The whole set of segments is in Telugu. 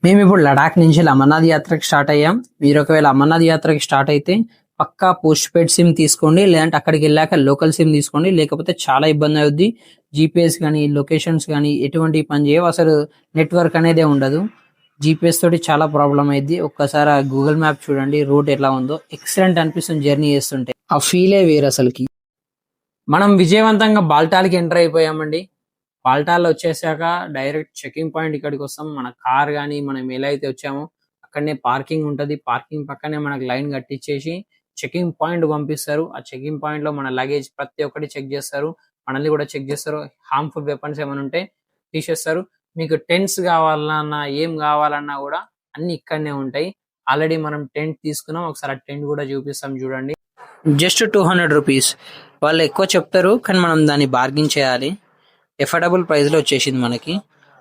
మేము ఇప్పుడు లడాక్ నుంచి అమర్నాథ్ యాత్రకి స్టార్ట్ అయ్యాం. మీరు ఒకవేళ అమర్నాథ్ యాత్రకి స్టార్ట్ అయితే పక్కా పోస్ట్ పెయిడ్ సిమ్ తీసుకోండి, లేదంటే అక్కడికి వెళ్ళాక లోకల్ సిమ్ తీసుకోండి. లేకపోతే చాలా ఇబ్బంది అవుద్ది. జీపీఎస్ కానీ లొకేషన్స్ కానీ ఎటువంటి పని చేయవు, అసలు నెట్వర్క్ అనేదే ఉండదు. జీపీఎస్ తోటి చాలా ప్రాబ్లం అయింది. ఒక్కసారి ఆ గూగుల్ మ్యాప్ చూడండి, రూట్ ఎట్లా ఉందో ఎక్సలెంట్ అనిపిస్తుంది. జర్నీ చేస్తుంటే ఆ ఫీలే వేరు అసలుకి. మనం విజయవంతంగా బాల్టాల్కి ఎంటర్ అయిపోయామండి. పాల్టాల్లో వచ్చేసాక డైరెక్ట్ చెకింగ్ పాయింట్ ఇక్కడికి వస్తాం. మన కార్ కానీ మనం ఎలా అయితే వచ్చామో అక్కడనే పార్కింగ్ ఉంటుంది. పార్కింగ్ పక్కనే మనకు లైన్ కట్టించేసి చెకింగ్ పాయింట్ పంపిస్తారు. ఆ చెకింగ్ పాయింట్ లో మన లగేజ్ ప్రతి ఒక్కటి చెక్ చేస్తారు. మనల్ని కూడా చెక్ చేస్తారు. హార్మ్ఫుల్ వెపన్స్ ఏమైనా ఉంటే తీసేస్తారు. మీకు టెంట్స్ కావాలన్నా ఏం కావాలన్నా కూడా అన్ని ఇక్కడనే ఉంటాయి. ఆల్రెడీ మనం టెంట్ తీసుకున్నాం, ఒకసారి ఆ టెంట్ కూడా చూపిస్తాం చూడండి. Just 200 rupees. వాళ్ళు ఎక్కువ చెప్తారు కానీ మనం దాన్ని బార్గింగ్ చేయాలి. ఎఫర్డబుల్ ప్రైస్ లో వచ్చేసింది మనకి.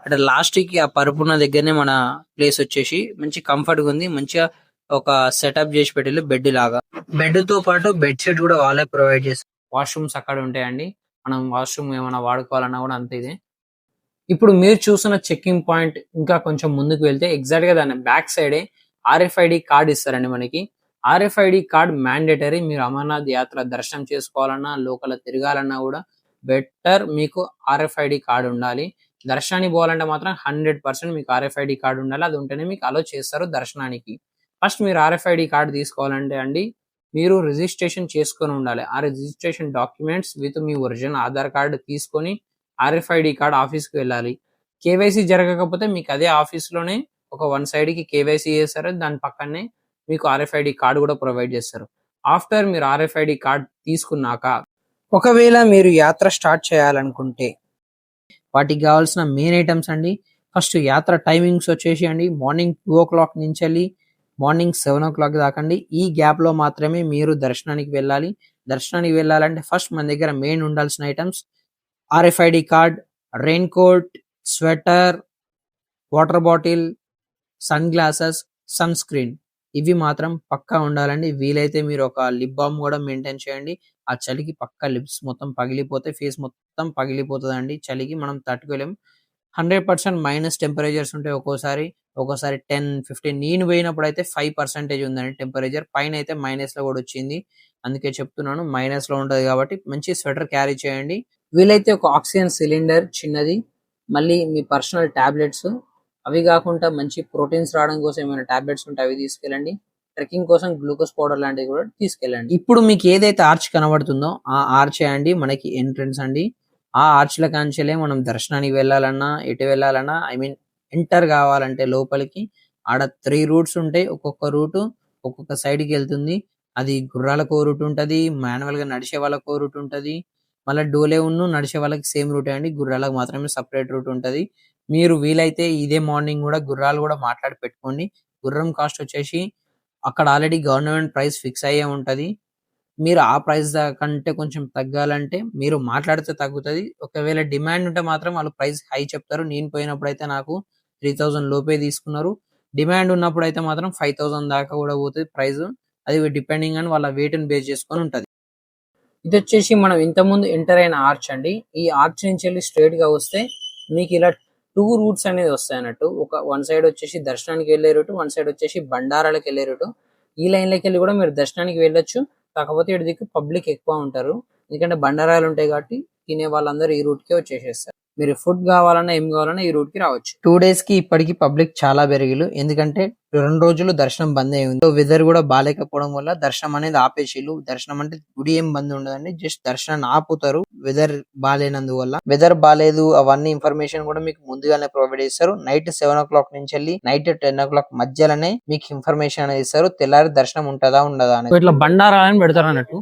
అంటే లాస్ట్ కి ఆ పరుపున దగ్గరనే మన ప్లేస్ వచ్చేసి మంచి కంఫర్ట్ గా ఉంది. మంచిగా ఒక సెటప్ చేసి పెట్టిల్లు బెడ్ లాగా. బెడ్ తో పాటు బెడ్ షీట్ కూడా వాళ్ళే ప్రొవైడ్ చేస్తారు. వాష్రూమ్స్ అక్కడ ఉంటాయండి. మనం వాష్రూమ్ ఏమైనా వాడుకోవాలన్నా కూడా అంతే ఇదే. ఇప్పుడు మీరు చూసిన చెక్కింగ్ పాయింట్ ఇంకా కొంచెం ముందుకు వెళ్తే ఎగ్జాక్ట్ గా దాని బ్యాక్ సైడే ఆర్ఎఫ్ఐడి కార్డ్ ఇస్తారండి మనకి. RFID card mandatory. మీరు అమర్నాథ్ యాత్ర దర్శనం చేసుకోవాలన్నా లోకల్ తిరగాలన్నా కూడా బెటర్ మీకు ఆర్ఎఫ్ఐడి కార్డ్ ఉండాలి. దర్శనానికి పోవాలంటే మాత్రం 100% మీకు ఆర్ఎఫ్ఐడి కార్డ్ ఉండాలి. అది ఉంటేనే మీకు అలో చేస్తారు దర్శనానికి. ఫస్ట్ మీరు ఆర్ఎఫ్ఐడి కార్డ్ తీసుకోవాలంటే అండి మీరు రిజిస్ట్రేషన్ చేసుకొని ఉండాలి. ఆ registration documents with me original Aadhaar card తీసుకొని ఆర్ఎఫ్ఐడి కార్డ్ ఆఫీస్కి వెళ్ళాలి. కేవైసీ జరగకపోతే మీకు అదే ఆఫీస్లోనే ఒక వన్ సైడ్కి కేవైసీ చేస్తారు. దాని పక్కనే మీకు ఆర్ఎఫ్ఐడి కార్డు కూడా ప్రొవైడ్ చేస్తారు. ఆఫ్టర్ మీరు ఆర్ఎఫ్ఐడి కార్డ్ తీసుకున్నాక ఒకవేళ మీరు యాత్ర స్టార్ట్ చేయాలనుకుంటే వాటికి కావాల్సిన మెయిన్ ఐటమ్స్ అండి. ఫస్ట్ యాత్ర టైమింగ్స్ వచ్చేసి అండి మార్నింగ్ 2 o'clock నుంచి వెళ్ళి మార్నింగ్ 7 o'clock దాకా అండి. ఈ గ్యాప్ లో మాత్రమే మీరు దర్శనానికి వెళ్ళాలి. దర్శనానికి వెళ్ళాలంటే ఫస్ట్ మన దగ్గర మెయిన్ ఉండాల్సిన items RFID card, raincoat, sweater, water bottle, sunglasses, sunscreen. ఇవి మాత్రం పక్కా ఉండాలండి. వీలైతే మీరు ఒక లిప్ బామ్ కూడా మెయింటైన్ చేయండి. ఆ చలికి పక్కా లిప్స్ మొత్తం పగిలిపోతే ఫేస్ మొత్తం పగిలిపోతుందండి. చలికి మనం తట్టుకోలేం. 100% మైనస్ టెంపరేచర్స్ ఉంటాయి. ఒక్కోసారి 10-15. నేను పోయినప్పుడు అయితే 5% ఉందండి టెంపరేచర్. పైన అయితే మైనస్ లో కూడా వచ్చింది. అందుకే చెప్తున్నాను, మైనస్ లో ఉంటది కాబట్టి మంచి స్వెటర్ క్యారీ చేయండి. వీలైతే ఒక ఆక్సిజన్ సిలిండర్ చిన్నది, మళ్ళీ మీ పర్సనల్ టాబ్లెట్స్, అవి కాకుండా మంచి ప్రోటీన్స్ రావడం కోసం ఏమైనా టాబ్లెట్స్ ఉంటే అవి తీసుకెళ్ళండి. ట్రెక్కింగ్ కోసం గ్లూకోజ్ పౌడర్ లాంటివి కూడా తీసుకెళ్ళండి. ఇప్పుడు మీకు ఏదైతే ఆర్చ్ కనబడుతుందో ఆ ఆర్చ్ అండి మనకి ఎంట్రన్స్ అండి. ఆ ఆర్చ్ల కాంచెలే మనం దర్శనానికి వెళ్ళాలన్నా ఎటు వెళ్ళాలన్నా ఎంటర్ కావాలంటే లోపలికి ఆడ 3 రూట్స్ ఉంటాయి. ఒక్కొక్క రూట్ ఒక్కొక్క సైడ్కి వెళ్తుంది. అది గుర్రాలకు రూట్ ఉంటది, మాన్యువల్ గా నడిచే వాళ్ళకు రూట్ ఉంటది. మళ్ళీ డోలే నడిచే వాళ్ళకి సేమ్ రూట్ అండి. గుర్రాలకు మాత్రమే సపరేట్ రూట్ ఉంటది. మీరు వీలైతే ఇదే మార్నింగ్ కూడా గుర్రాలు కూడా మాట్లాడి పెట్టుకోండి. గుర్రం కాస్ట్ వచ్చేసి అక్కడ ఆల్రెడీ గవర్నమెంట్ ప్రైస్ ఫిక్స్ అయ్యే ఉంటది. మీరు ఆ ప్రైస్ కంటే కొంచెం తగ్గాలంటే మీరు మాట్లాడితే తగ్గుతుంది. ఒకవేళ డిమాండ్ ఉంటే మాత్రం వాళ్ళు ప్రైస్ హై చెప్తారు. నేను పోయినప్పుడు అయితే నాకు 3000 లోపే తీసుకున్నారు. డిమాండ్ ఉన్నప్పుడు అయితే మాత్రం 5000 దాకా కూడా పోతుంది ప్రైస్. అది డిపెండింగ్ అని వాళ్ళ weight ని బేస్ చేసుకొని ఉంటది. ఇది వచ్చేసి మనం ఇంతకుముందు ఎంటర్ అయిన ఆర్చ్ అండి. ఈ ఆర్చ్ నుంచి వెళ్ళి స్ట్రైట్ గా వస్తే మీకు ఇలా 2 రూట్స్ అనేది వస్తాయి అన్నట్టు. వన్ సైడ్ వచ్చేసి దర్శనానికి వెళ్ళే రూట్, వన్ సైడ్ వచ్చేసి బండారాలకు వెళ్ళే రూట్. ఈ లైన్ లోకి వెళ్ళి కూడా మీరు దర్శనానికి వెళ్ళొచ్చు. కాకపోతే ఇటు దిక్కు పబ్లిక్ ఎక్కువ ఉంటారు. ఎందుకంటే బండారాలు ఉంటాయి కాబట్టి తినే వాళ్ళందరూ ఈ రూట్ కే వచ్చేసేస్తారు. మీరు ఫుడ్ కావాలన్నా ఏం కావాలన్నా ఈ రూట్ కి రావచ్చు. 2 days కి ఇప్పటికి పబ్లిక్ చాలా పెరిగిలు. ఎందుకంటే 2 రోజులు దర్శనం బంద్ అయి ఉంది. వెదర్ కూడా బాగాలేకపోవడం వల్ల దర్శనం అనేది ఆపేసిల్లు. దర్శనం అంటే గుడి ఏం బంద్ ఉండదండి, జస్ట్ దర్శనాన్ని ఆపుతారు వెదర్ బాగాలేనందువల్ల. వెదర్ బాగాలేదు అవన్నీ ఇన్ఫర్మేషన్ కూడా మీకు ముందుగానే ప్రొవైడ్ చేస్తారు. నైట్ 7 o'clock నుంచి వెళ్ళి నైట్ 10 o'clock మధ్యలోనే మీకు ఇన్ఫర్మేషన్ అనేది ఇస్తారు. తెల్లారి దర్శనం ఉంటదా ఉండదా అని. ఇట్లా బండారా అని పెడతారు అన్నట్టు.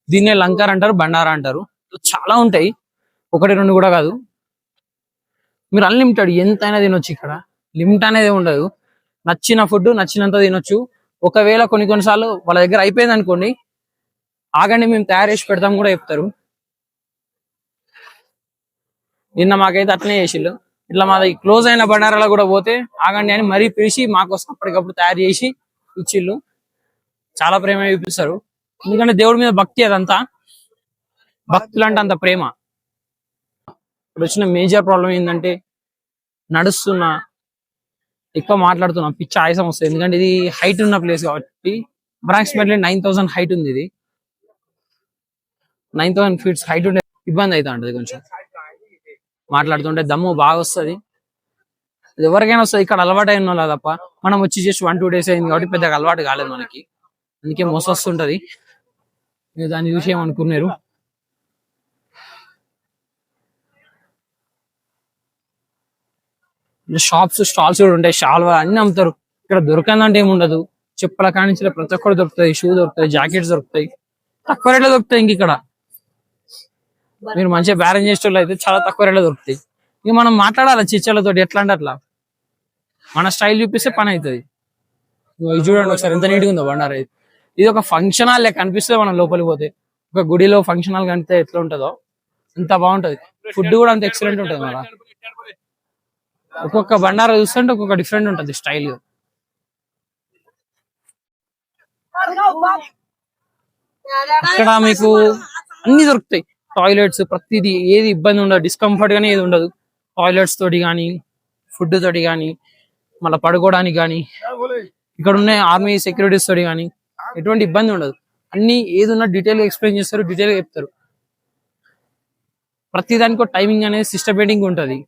దీన్నే లంకర్ అంటారు, బండారా అంటారు. చాలా ఉంటాయి, 1-2 కూడా కాదు. మీరు అన్లిమిటెడ్ ఎంతైనా తినొచ్చు. ఇక్కడ లిమిట్ అనేది ఉండదు. నచ్చిన ఫుడ్ నచ్చినంత తినొచ్చు. ఒకవేళ కొన్నిసార్లు వాళ్ళ దగ్గర అయిపోయింది అనుకోండి, ఆగండి మేము తయారు చేసి పెడతాం కూడా చెప్తారు. నిన్న మాకైతే అట్లనే చేసిళ్ళు. ఇట్లా మా క్లోజ్ అయిన బండారాలో కూడా పోతే ఆగండి అని మరీ పిలిచి మాకోసం అప్పటికప్పుడు తయారు చేసి ఇచ్చిళ్ళు. చాలా ప్రేమ చూపిస్తారు. ఎందుకంటే దేవుడి మీద భక్తి, అదంతా భక్తులు అంటే అంత ప్రేమ. ఇప్పుడు వచ్చిన మేజర్ ప్రాబ్లం ఏంటంటే నడుస్తున్నా ఎక్కువ మాట్లాడుతున్నాం, పిచ్చి ఆయాసం వస్తుంది. ఎందుకంటే ఇది హైట్ ఉన్న ప్లేస్ కాబట్టి, అప్రాక్సిమేట్లీ 9000 హైట్ ఉంది. ఇది 9000 ఫీట్స్ హైట్ ఉండే ఇబ్బంది అవుతా ఉంటది కొంచెం. మాట్లాడుతుంటే దమ్ము బాగా వస్తుంది. ఎవరికైనా వస్తుంది, ఇక్కడ అలవాటు అయిన వాళ్ళు తప్ప. మనం వచ్చి జస్ట్ 1-2 డేస్ అయింది కాబట్టి పెద్దగా అలవాటు కాలేదు మనకి, అందుకే మోసం వస్తుంటది. మీరు దాన్ని చూసి ఏమనుకున్నారు. షాప్స్ స్టాల్స్ కూడా ఉంటాయి, షాల్వా అన్ని అమ్ముతారు. ఇక్కడ దొరకందంటే ఏముండదు. చెప్పుల కానించి ప్రతి ఒక్కరు దొరుకుతాయి, షూ దొరుకుతాయి, జాకెట్స్ దొరుకుతాయి, తక్కువ రేట్లో దొరుకుతాయి. ఇంక ఇక్కడ మీరు మంచిగా బ్యారేజ్ చేసేటోళ్ళు అయితే చాలా తక్కువ రేట్లో దొరుకుతాయి. ఇక మనం మాట్లాడాలి చిచ్చలతో, ఎట్లా అంటే అట్లా మన స్టైల్ చూపిస్తే పని అవుతుంది. ఇది చూడండి ఒకసారి ఎంత నీట్గా ఉందో బండారా. ఇది ఒక ఫంక్షన్ హాల్ లెక్క కనిపిస్తుంది మనం లోపలికి పోతే. ఒక గుడిలో ఫంక్షన్ హాల్ కనిపిస్తే ఎట్లా ఉంటుందో అంత బాగుంటది. ఫుడ్ కూడా అంత ఎక్సలెంట్ ఉంటుంది. మన ఒక్కొక్క బండారా చూస్తుంటే ఒక్కొక్క డిఫరెంట్ ఉంటుంది స్టైల్. ఇక్కడ మీకు అన్ని దొరుకుతాయి, టాయిలెట్స్, ప్రతిదీ, ఏది ఇబ్బంది ఉండదు, డిస్కంఫర్ట్ గానీ ఏది ఉండదు. టాయిలెట్స్ తోటి కానీ, ఫుడ్ తోటి కానీ, మళ్ళీ పడుకోవడానికి కానీ, ఇక్కడ ఉన్న ఆర్మీ సెక్యూరిటీస్ తోటి కానీ ఎటువంటి ఇబ్బంది ఉండదు. అన్ని ఏది ఉన్నా డీటెయిల్ గా ఎక్స్ప్లెయిన్ చేస్తారు, డీటెయిల్ గా చెప్తారు. ప్రతి దానికి ఒక టైమింగ్ అనేది సిస్టమేటిక్ ఉంటుంది.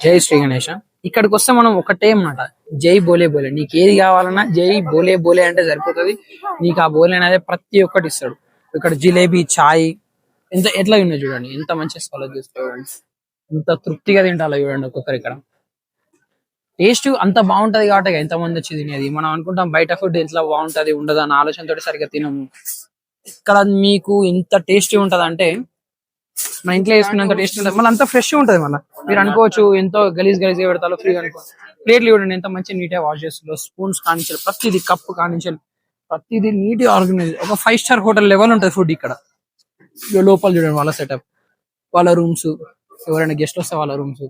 జై శ్రీ గణేష. ఇక్కడికి వస్తే మనం ఒకటే మాట, జై బోలే బోలే. నీకు ఏది కావాలన్నా జై బోలే బోలే అంటే సరిపోతుంది. నీకు ఆ బోలే అనేది ప్రతి ఒక్కటి ఇస్తాడు. ఇక్కడ జిలేబీ, చాయ్ ఎంత ఎట్లా ఉన్నాయి చూడండి, ఎంత మంచిగా ఫాలో చేస్తారు చూడండి, ఎంత తృప్తిగా తింటాలో చూడండి ఒక్కొక్కరు. ఇక్కడ టేస్ట్ అంత బాగుంటది కాబట్టి ఎంతమంది వచ్చి తినేది. మనం అనుకుంటాం బయట ఫుడ్ ఎట్లా బాగుంటది ఉండదు అన్న ఆలోచనతో సరిగ్గా తినము. ఇక్కడ మీకు ఎంత టేస్టీ ఉంటది అంటే, మన ఇంట్లో వేసుకున్నంత టేస్ట్ ఉంటుంది, మళ్ళీ అంత ఫ్రెష్ ఉంటుంది. మళ్ళీ మీరు అనుకోవచ్చు ఎంతో గలీజ్ గా పెడతాలో, ఫ్రీగా అనుకో. ప్లేట్లు చూడండి ఎంత మంచి నీట్ గా వాష్ చేస్తుందో, స్పూన్స్ కానించాలి, ప్రతిదీ కప్పు కానించాలి, ప్రతిదీ నీట్ గా ఆర్గనైజ్. ఒక 5 స్టార్ హోటల్ లెవెల్ ఉంటుంది ఫుడ్ ఇక్కడ. లోపల చూడండి వాళ్ళ సెటప్, వాళ్ళ రూమ్స్, ఎవరైనా గెస్ట్ వస్తే వాళ్ళ రూమ్స్,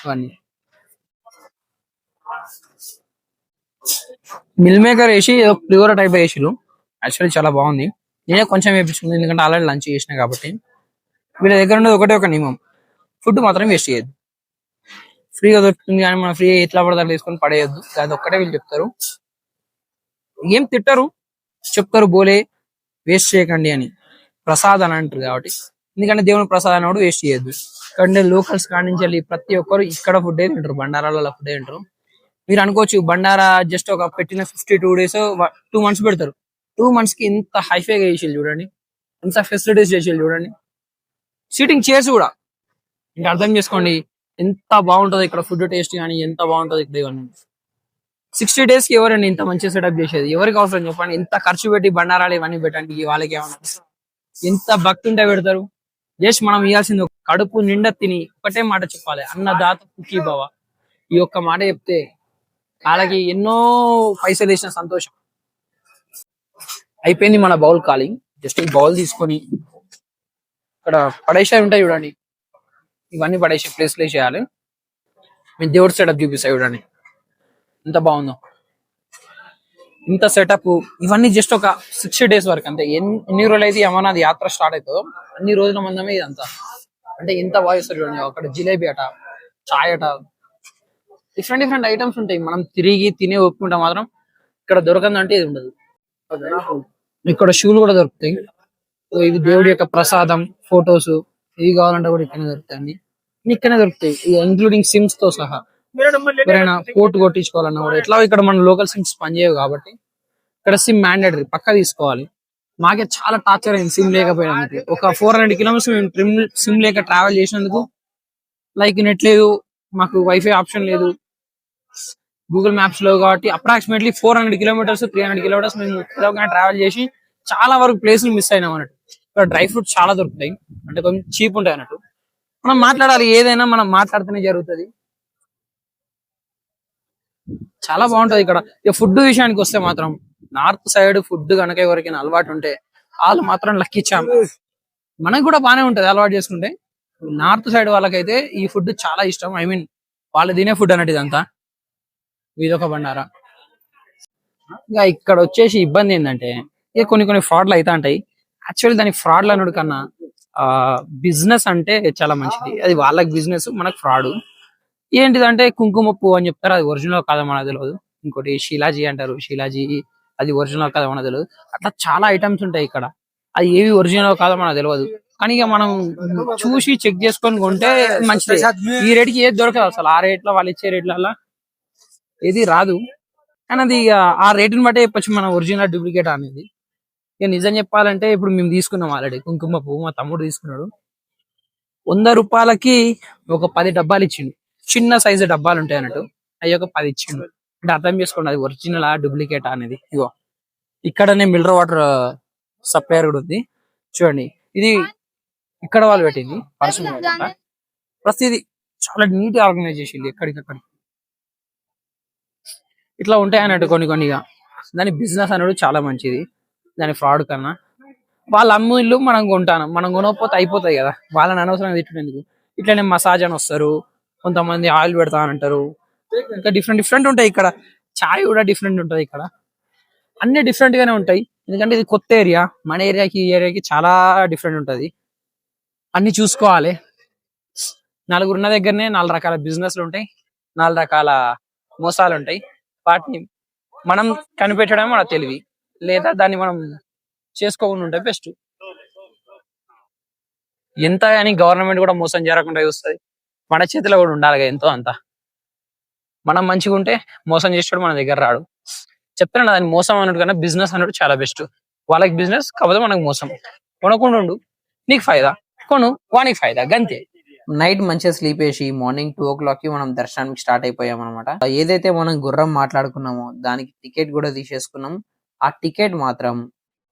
ఇవన్నీ. మిల్ మేకర్ వేసి ప్యూర్ టైప్ వేసిలు, యాక్చువల్లీ చాలా బాగుంది. నేనే కొంచెం వేపించుకుంది, ఎందుకంటే ఆల్రెడీ లంచ్ చేసిన కాబట్టి. వీళ్ళ దగ్గర ఉండేది ఒకటే ఒక నియమం, ఫుడ్ మాత్రం వేస్ట్ చేయొద్దు. ఫ్రీగా దొరుకుతుంది కానీ మనం ఫ్రీగా ఎట్లా పడతా తీసుకొని పడేయద్దు, అది ఒక్కటే వీళ్ళు చెప్తారు. ఏం తిట్టరు, చెప్తారు బోలే వేస్ట్ చేయకండి అని. ప్రసాద్ అని అంటారు కాబట్టి, ఎందుకంటే దేవుని ప్రసాదం కూడా వేస్ట్ చేయొద్దు. ఇక్కడ లోకల్స్ కానించాలి ప్రతి ఒక్కరు ఇక్కడ ఫుడ్ తింటారు, బండారాలలో ఫుడ్ తింటారు. మీరు అనుకోవచ్చు బండారా జస్ట్ ఒక పెట్టిన 52 days 2 months పెడతారు. 2 months కి ఎంత హైఫైగా చేసేది చూడండి, ఎంత ఫెసిలిటీస్ చేసేది చూడండి. సీటింగ్ చైర్స్ కూడా ఇంకా అర్థం చేసుకోండి ఎంత బాగుంటుందో ఇక్కడ ఫుడ్ టేస్ట్ కానీ, ఎంత బాగుంటుందో ఇక్కడ. ఇవన్నీ 60 days కి ఎవరండి ఇంత మంచిగా సెటప్ చేసేది? ఎవరికి అవసరం చెప్పండి? ఎంత ఖర్చు పెట్టి బండారాలు ఇవన్నీ పెట్టండి, వాళ్ళకి ఏమన్నా ఎంత భక్తి ఉంటే పెడతారు. జస్ట్ మనం ఇవ్వాల్సింది కడుపు నిండా తిని ఒకటే మాట చెప్పాలి, అన్నదాత సుఖీ భవ. ఈ ఒక్క మాట చెప్తే వాళ్ళకి ఎన్నో పైసలు వేసిన సంతోషం. అయిపోయింది మన బౌల్ కాలింగ్. జస్ట్ ఈ బౌల్ తీసుకొని ఇక్కడ పడేసే ఉంటాయి చూడండి, ఇవన్నీ పడేసే ప్లేస్ లో చేయాలి. మేము దేవుడి సెటప్ చూపిస్తాయి చూడండి ఎంత బాగుందో, ఇంత సెటప్. ఇవన్నీ జస్ట్ ఒక 60 days వరకు అంతే. ఎన్ని రోజులు అయితే అమర్నాథ్ యాత్ర స్టార్ట్ అవుతుందో అన్ని రోజుల మందమే ఇదంతా. అంటే ఎంత బాగా ఇస్తారు చూడండి. అక్కడ జిలేబీ అట, చాయ్ అట, డిఫరెంట్ ఐటమ్స్ ఉంటాయి. మనం తిరిగి తినే ఒప్పుకుంటా మాత్రం ఇక్కడ దొరకందంటే ఇది ఉండదు. ఇక్కడ షూలు కూడా దొరుకుతాయి. ఇది దేవుడి యొక్క ప్రసాదం, ఫొటోస్ ఇవి కావాలంటే కూడా ఇక్కడనే దొరుకుతాయి. ఇక్కడనే దొరుకుతాయి, ఇంక్లూడింగ్ సిమ్స్ తో సహా. ఎవరైనా కోర్టు కొట్టించుకోవాలన్నా కూడా ఎట్లా ఇక్కడ మన లోకల్ సిమ్స్ పనిచేయవు కాబట్టి ఇక్కడ సిమ్ మ్యాండేటరీ పక్కా తీసుకోవాలి. మాకే చాలా టార్చర్ అయింది సిమ్ లేకపోయినందుకు. ఒక 400 kilometers మేము సిమ్ లేక ట్రావెల్ చేసినందుకు. లైక్ నెట్ లేదు, మాకు వైఫై ఆప్షన్ లేదు, గూగుల్ మ్యాప్స్ లో కాబట్టి అప్రాక్సిమేట్లీ 400 kilometers 300 kilometers మేము ట్రావెల్ చేసి చాలా వరకు ప్లేస్లు మిస్ అయినాం అన్నట్టు. ఇక్కడ డ్రై ఫ్రూట్స్ చాలా దొరుకుతాయి, అంటే కొంచెం చీప్ ఉంటాయి అన్నట్టు. మనం మాట్లాడాలి, ఏదైనా మనం మాట్లాడితేనే జరుగుతుంది. చాలా బాగుంటది ఇక్కడ. ఇక ఫుడ్ విషయానికి వస్తే మాత్రం నార్త్ సైడ్ ఫుడ్ కనుక ఎవరికైనా అలవాటు ఉంటే వాళ్ళు మాత్రం లక్కిచ్చాం. మనకు కూడా బానే ఉంటది అలవాటు చేసుకుంటే. నార్త్ సైడ్ వాళ్ళకైతే ఈ ఫుడ్ చాలా ఇష్టం. ఐ మీన్ వాళ్ళు తినే ఫుడ్ అన్నట్టు ఇదంతా. ఇదొక బండారా. ఇంకా ఇక్కడ వచ్చేసి ఇబ్బంది ఏంటంటే ఇక కొన్ని ఫ్రాడ్లు అయితే ఉంటాయి. యాక్చువల్లీ దానికి ఫ్రాడ్లు అనుడు కన్నా బిజినెస్ అంటే చాలా మంచిది. అది వాళ్ళకి బిజినెస్, మనకు ఫ్రాడ్. ఏంటిదంటే కుంకుమ పువ్వు అని చెప్తారు, అది ఒరిజినల్ కాదా మనకు తెలియదు. ఇంకోటి షీలాజీ అంటారు, షీలాజీ అది ఒరిజినల్ కాదా మనకు తెలియదు. అట్లా చాలా ఐటమ్స్ ఉంటాయి ఇక్కడ, అది ఏవి ఒరిజినల్ కాదో మనకు తెలియదు. కానీ ఇక మనం చూసి చెక్ చేసుకొని కొంటే మంచిది. ఈ రేట్కి ఏది దొరకదు అసలు, ఆ రేట్లో వాళ్ళు ఇచ్చే రేట్లలో ఏది రాదు. కానీ అది ఇక ఆ రేటుని బట్టే చెప్పచ్చు మనం ఒరిజినల్ డూప్లికేట్ అనేది. ఇక నిజం చెప్పాలంటే ఇప్పుడు మేము తీసుకున్నాం ఆల్రెడీ కుంకుమ పువ్వు, మా తమ్ముడు తీసుకున్నాడు. 100 రూపాయలకి ఒక 10 డబ్బాలు ఇచ్చిండు. చిన్న సైజు డబ్బాలు ఉంటాయి అన్నట్టు, అవి ఒక 10 ఇచ్చిండు. అంటే అర్థం చేసుకోండి అది ఒరిజినల్ డూప్లికేట్ అనేది. ఇగో ఇక్కడనే మినరల్ వాటర్ సప్లయర్ కూడా ఉంది చూడండి. ఇది ఇక్కడ వాళ్ళు పెట్టింది పర్సనల్, ప్రతిదీ చాలా నీట్ గా ఆర్గనైజ్ చేసింది. ఎక్కడికక్కడ ఇట్లా ఉంటాయి అన్నట్టు కొన్నిగా. దాని బిజినెస్ అనేది చాలా మంచిది దాని ఫ్రాడ్ కన్నా. వాళ్ళ అమ్ముళ్ళు మనం కొంటాను, మనం కొనకపోతే అయిపోతాయి కదా, వాళ్ళని అనవసరంగా తిట్టేందుకు. ఇట్లనే మసాజ్ అని వస్తారు, కొంతమంది ఆయిల్ పెడతా అని అంటారు. ఇంకా డిఫరెంట్ ఉంటాయి ఇక్కడ. చాయ్ కూడా డిఫరెంట్ ఉంటుంది ఇక్కడ, అన్ని డిఫరెంట్ గానే ఉంటాయి. ఎందుకంటే ఇది కొత్త ఏరియా, మన ఏరియాకి ఈ ఏరియాకి చాలా డిఫరెంట్ ఉంటది. అన్ని చూసుకోవాలి. నలుగురున్న దగ్గరనే 4 రకాల బిజినెస్లు ఉంటాయి, 4 రకాల మోసాలు ఉంటాయి. వాటిని మనం కనిపెట్టడం మన తెలివి, లేదా దాన్ని మనం చేసుకోకుండా ఉంటే బెస్ట్. ఎంత అని గవర్నమెంట్ కూడా మోసం జరగకుండా చూస్తుంది, మన చేతిలో కూడా ఉండాలి ఎంతో అంత. మనం మంచిగా ఉంటే మోసం చేసేవాడు మన దగ్గర రాడు. చెప్తున్నా దాన్ని మోసం అన్నట్టు కన్నా బిజినెస్ అన్నట్టు చాలా బెస్ట్. వాళ్ళకి బిజినెస్ కాకపోతే మనకు మోసం. కొనకుండా ఉండు, నీకు ఫైదా, కొను వానికి ఫైదా, గంతే. నైట్ మంచిగా స్లీప్ వేసి మార్నింగ్ 2 o'clock కి మనం దర్శనానికి స్టార్ట్ అయిపోయాం అనమాట. ఏదైతే మనం గుర్రం మాట్లాడుకున్నామో దానికి టికెట్ కూడా తీసేసుకున్నాం. ఆ టికెట్ మాత్రం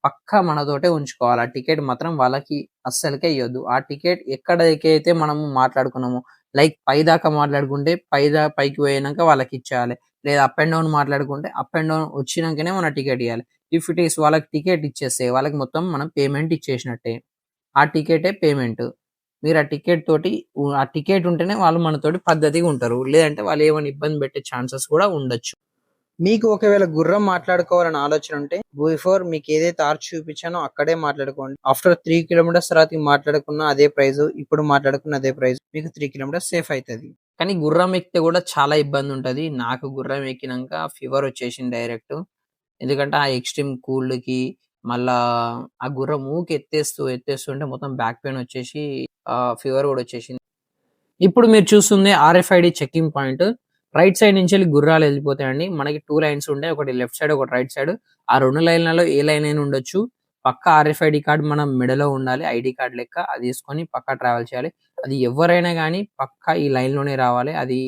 పక్కా మనతోటే ఉంచుకోవాలి. ఆ టికెట్ మాత్రం వాళ్ళకి అస్సలకే ఇవ్వద్దు. ఆ టికెట్ ఎక్కడైతే మనము మాట్లాడుకున్నామో, లైక్ పైదాకా మాట్లాడుకుంటే పైకి పోయినాక వాళ్ళకి ఇచ్చేయాలి, లేదా అప్ అండ్ డౌన్ మాట్లాడుకుంటే అప్ అండ్ డౌన్ వచ్చినాకనే మన టికెట్ ఇవ్వాలి. ఇఫ్ ఇట్ ఈస్ వాళ్ళకి టికెట్ ఇచ్చేస్తే వాళ్ళకి మొత్తం మనం పేమెంట్ ఇచ్చేసినట్టే. ఆ టికెటే పేమెంట్. మీరు ఆ టికెట్ ఉంటేనే వాళ్ళు మనతోటి పద్ధతిగా ఉంటారు, లేదంటే వాళ్ళు ఏమైనా ఇబ్బంది పెట్టే ఛాన్సెస్ కూడా ఉండొచ్చు. మీకు ఒకవేళ గుర్రం మాట్లాడుకోవాలని ఆలోచన ఉంటే బిఫోర్ మీకు ఏదైతే ఆర్చ్ చూపించానో అక్కడే మాట్లాడుకోండి. ఆఫ్టర్ 3 kilometers తర్వాత మాట్లాడుకున్న అదే ప్రైస్, ఇప్పుడు మాట్లాడుకున్న అదే ప్రైస్, మీకు 3 kilometers సేఫ్ అవుతుంది. కానీ గుర్రం ఎక్కితే కూడా చాలా ఇబ్బంది ఉంటది. నాకు గుర్రం ఎక్కినాక ఫీవర్ వచ్చేసింది డైరెక్ట్. ఎందుకంటే ఆ ఎక్స్ట్రీమ్ కూల్డ్ కి మళ్ళా ఆ గుర్రం ఊకి ఎత్తేస్తుంటే మొత్తం బ్యాక్ పెయిన్ వచ్చేసి ఫీవర్ కూడా వచ్చేసింది. ఇప్పుడు మీరు చూస్తుంది RFID checking point. Right side నుంచి వెళ్ళి గుర్రాలు వెళ్ళిపోతాయండి. మనకి 2 lines ఉంటాయి, ఒకటి లెఫ్ట్ సైడ్ ఒకటి రైట్ సైడ్. ఆ 2 లైన్లలో ఏ లైన్ అయినా ఉండొచ్చు. పక్కా RFID కార్డ్ మనం మెడలో ఉండాలి, ఐడి కార్డ్ లెక్క. అది తీసుకొని పక్కా ట్రావెల్ చేయాలి. అది ఎవరైనా కానీ పక్కా ఈ లైన్ లోనే రావాలి. అది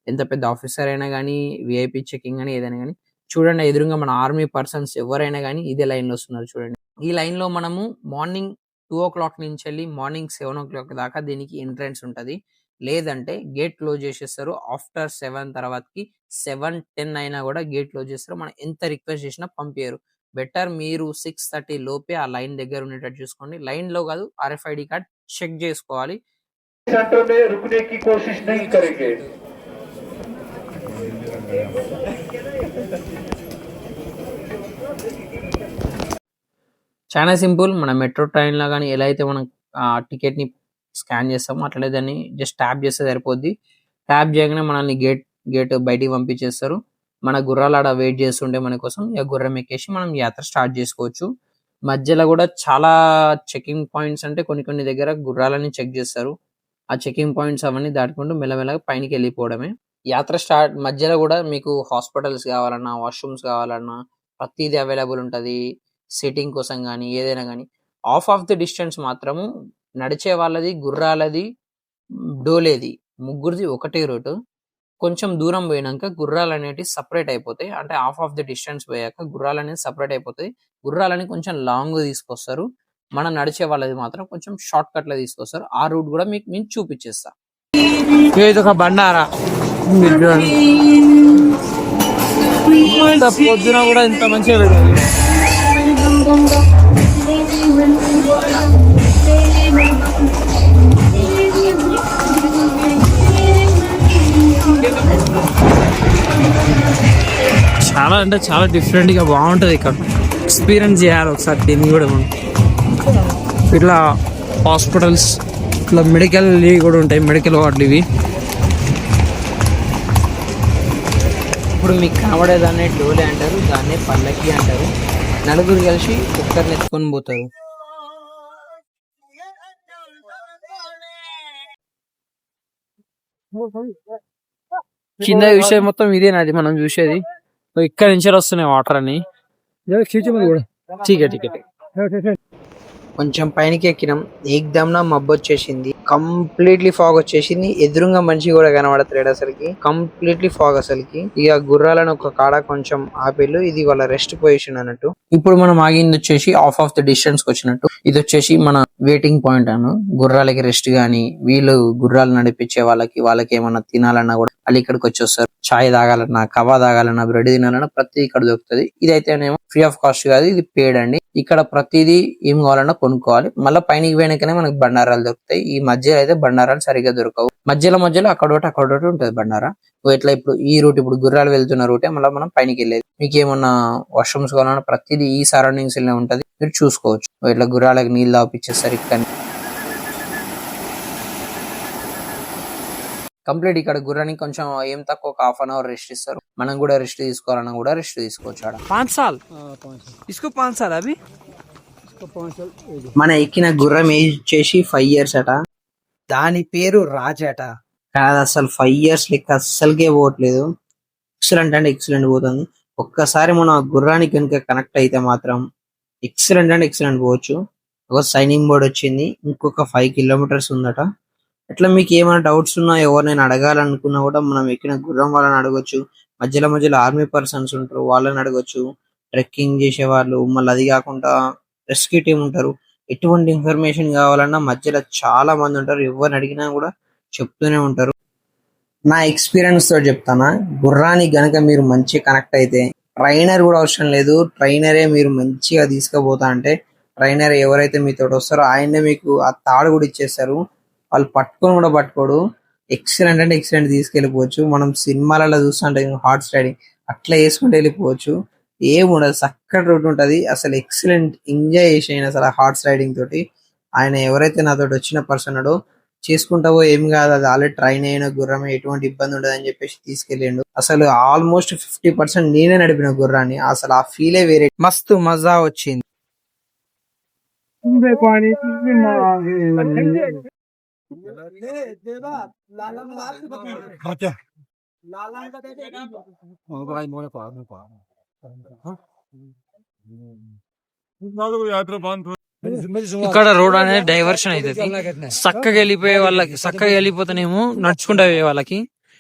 ఎంత పెద్ద ఆఫీసర్ అయినా కానీ, VIP చెకింగ్ అని ఏదైనా కానీ. చూడండి ఎదురుగా మన ఆర్మీ పర్సన్స్ ఎవరైనా కానీ ఇదే లైన్ లో వస్తున్నారు చూడండి. ఈ లైన్ లో మనము మార్నింగ్ 2 o'clock నుంచి వెళ్ళి మార్నింగ్ 7 o'clock దాకా దీనికి ఎంట్రన్స్ ఉంటది. లేదంటే గేట్ క్లోజ్ చేసేస్తారు. ఆఫ్టర్ 7 తర్వాతకి 7:10 అయినా కూడా గేట్ క్లోజ్ చేస్తారు. మనం ఎంత రిక్వెస్ట్ చేసినా పంపించరు. బెటర్ మీరు 6:30 లోపే ఆ లైన్ దగ్గర ఉండేటట్టు చూసుకోండి. లైన్ లో కాదు, RFID కార్డ్ చెక్ చేసుకోవాలి. చాలా సింపుల్. మన మెట్రో ట్రైన్ లో కానీ ఎలా అయితే మనం టికెట్ ని స్కాన్ చేస్తామో అట్లనే దాన్ని జస్ట్ ట్యాప్ చేస్తే సరిపోద్ది. ట్యాప్ చేయగానే మనల్ని గేట్ బయటికి పంపించేస్తారు. మన గుర్రాలు ఆడ వెయిట్ చేస్తుంటే మన కోసం ఇక గుర్రం ఎక్కేసి మనం యాత్ర స్టార్ట్ చేసుకోవచ్చు. మధ్యలో కూడా చాలా చెకింగ్ పాయింట్స్ అంటే కొన్ని దగ్గర గుర్రాలని చెక్ చేస్తారు. ఆ చెకింగ్ పాయింట్స్ అవన్నీ దాటుకుంటూ మెల్లమెల్లగా పైనకి వెళ్ళిపోవడమే. యాత్ర స్టార్ట్ మధ్యలో కూడా మీకు హాస్పిటల్స్ కావాలన్నా, వాష్రూమ్స్ కావాలన్నా ప్రతిదీ అవైలబుల్ ఉంటుంది. సిట్టింగ్ కోసం కానీ ఏదైనా కానీ. ఆఫ్ ది డిస్టెన్స్ మాత్రము నడిచే వాళ్ళది, గుర్రాలది, డోలేది, ముగ్గురిది ఒకటే రూట్. కొంచెం దూరం పోయినాక గుర్రాలు అనేవి సపరేట్ అయిపోతాయి. అంటే ఆఫ్ ది డిస్టెన్స్ పోయాక గుర్రాలు అనేది సపరేట్ అయిపోతాయి. గుర్రాలని కొంచెం లాంగ్ తీసుకొస్తారు. మనం నడిచే వాళ్ళది మాత్రం కొంచెం షార్ట్ కట్ లో తీసుకొస్తారు. ఆ రూట్ కూడా మీకు నేను చూపించేస్తా. ఒక బండారా పొద్దున కూడా ఇంత మంచిగా చాలా అంటే చాలా డిఫరెంట్ గా బాగుంటది ఇక్కడ. ఎక్స్పీరియన్స్ చేయాలి ఒకసారి దీన్ని కూడా మనం. ఇట్లా హాస్పిటల్స్, ఇట్లా మెడికల్ ఇవి కూడా ఉంటాయి, మెడికల్ వార్డులు ఇవి. ఇప్పుడు మీకు కనబడేదాన్ని డోలే అంటారు, దాన్నే పల్లకి అంటారు. నలుగురు కలిసి కుక్కర్ని ఎత్తుకొని పోతారు. కింద విషయం మొత్తం ఇదేనాది మనం చూసేది. ఇక్కడ నుంచి వస్తున్నాయి వాటర్ అని. కొంచెం పైనకి ఎక్కినాం, ఏకదమ్నా మబ్బు వచ్చేసింది, కంప్లీట్లీ ఫాగ్ వచ్చేసింది. ఎదురుగా మనిషి కూడా కనబడట్లేడు అసలుకి, కంప్లీట్లీ ఫాగ్ అసలుకి. ఇక గుర్రాలను ఒక కాడ కొంచెం ఆపేళ్ళు, ఇది వాళ్ళ రెస్ట్ పొజిషన్ అన్నట్టు. ఇప్పుడు మనం ఆగింది వచ్చేసి ఆఫ్ ద డిస్టెన్స్ కి వచ్చినట్టు. ఇది వచ్చేసి మన వెయిటింగ్ పాయింట్ అను. గుర్రాలకి రెస్ట్ గానీ, వీళ్ళు గుర్రాలు నడిపించే వాళ్ళకి ఏమన్నా తినాలన్నా కూడా వాళ్ళు ఇక్కడికి వచ్చి వస్తారు. చాయ్ తాగాలన్నా, కవా తాగాలన్నా, బ్రెడ్ తినాలన్నా ప్రతి ఇక్కడ దొరుకుతుంది. ఇదైతేనేమో ఫ్రీ ఆఫ్ కాస్ట్ కాదు, ఇది పేడ్ అండి. ఇక్కడ ప్రతిదీ ఏం కావాలన్నా కొనుక్కోవాలి. మళ్ళీ పైనకి పోయినాకనే మనకి బండారాలు దొరుకుతాయి. ఈ మధ్యలో అయితే బండారాలు సరిగ్గా దొరకవు. మధ్యలో అక్కడోటి ఉంటుంది బండారా. ఇట్లా ఇప్పుడు ఈ రూట్, ఇప్పుడు గుర్రాలు వెళ్తున్న రూటే మళ్ళీ మనం పైనకి వెళ్ళేది. మీకు ఏమన్నా వాష్రూమ్స్ కావాలన్నా ప్రతిదీ ఈ సరౌండింగ్స్ లోనే ఉంటది, మీరు చూసుకోవచ్చు. ఇట్లా గుర్రాలకు నీళ్ళు తాపిచ్చేస్తారు ఇక్కడ. కంప్లీట్ ఇక్కడ గుర్రానికి కొంచెం ఏం తక్కువ ఒక హాఫ్ అన్ అవర్ రెస్ట్ ఇస్తారు. మనం కూడా రెస్ట్ తీసుకోవాలన్నా కూడా రెస్ట్ తీసుకోవచ్చు. ఆడ 5 साल इसको 5 साल अभी. మన ఎక్కిన గుర్రం ఏజ్ వచ్చేసి 5 years అట. దాని పేరు రాజ్ అట. కాదు అసలు 5 years లెక్క అస్సలకే పోవట్లేదు. ఎక్సలెంట్ అంటే ఎక్సలెంట్ పోతుంది. ఒక్కసారి మనం ఆ గుర్రానికి కనుక కనెక్ట్ అయితే మాత్రం ఎక్సలెంట్ అంటే ఎక్సలెంట్ పోవచ్చు. ఒక సైనింగ్ బోర్డ్ వచ్చింది, ఇంకొక 5 kilometers ఉందట. ఇట్లా మీకు ఏమైనా డౌట్స్ ఉన్నా, ఎవరినైనా అడగాలనుకున్నా కూడా మనం ఎక్కిన గుర్రం వాళ్ళని అడగొచ్చు. మధ్యలో ఆర్మీ పర్సన్స్ ఉంటారు, వాళ్ళని అడగొచ్చు. ట్రెక్కింగ్ చేసే వాళ్ళు, మళ్ళీ అది కాకుండా రెస్క్యూ టీం ఉంటారు. ఎటువంటి ఇన్ఫర్మేషన్ కావాలన్నా మధ్యలో చాలా మంది ఉంటారు. ఎవరిని అడిగినా కూడా చెప్తూనే ఉంటారు. నా ఎక్స్పీరియన్స్ తో చెప్తానా, గుర్రానికి గనక మీరు మంచి కనెక్ట్ అయితే ట్రైనర్ కూడా అవసరం లేదు. ట్రైనరే మీరు మంచిగా తీసుకుపోతా అంటే ట్రైనర్ ఎవరైతే మీతో వస్తారో ఆయనే మీకు ఆ తాడు కూడా ఇచ్చేస్తారు. వాళ్ళు పట్టుకోడు. ఎక్సలెంట్ అంటే ఎక్సలెంట్ తీసుకెళ్ళిపోవచ్చు. మనం సినిమాలలో చూస్తుంటే హార్స్ రైడింగ్ అట్లా వేసుకుంటూ వెళ్ళిపోవచ్చు. ఏముండదు, చక్కటి రూట్ ఉంటది. అసలు ఎక్సలెంట్ ఎంజాయ్ చేసాను అసలు ఆ హార్స్ రైడింగ్ తోటి. ఆయన ఎవరైతే నాతో వచ్చిన పర్సన్ చేసుకుంటావో ఏం కాదు, అది ఆల్రెడీ ట్రైన్ అయిన గుర్రమే, ఎటువంటి ఇబ్బంది ఉండదు అని చెప్పేసి తీసుకెళ్ళిండు. అసలు ఆల్మోస్ట్ 50% నేనే నడిపిన గుర్రాన్ని. అసలు ఆ ఫీలే వేరే, మస్తు మజా వచ్చింది. ఇక్కడ రోడ్ అనేది డైవర్షన్ అవుతుంది. చక్కగా వెళ్ళిపోతేనేమో నడుచుకుంటా పోయే వాళ్ళకి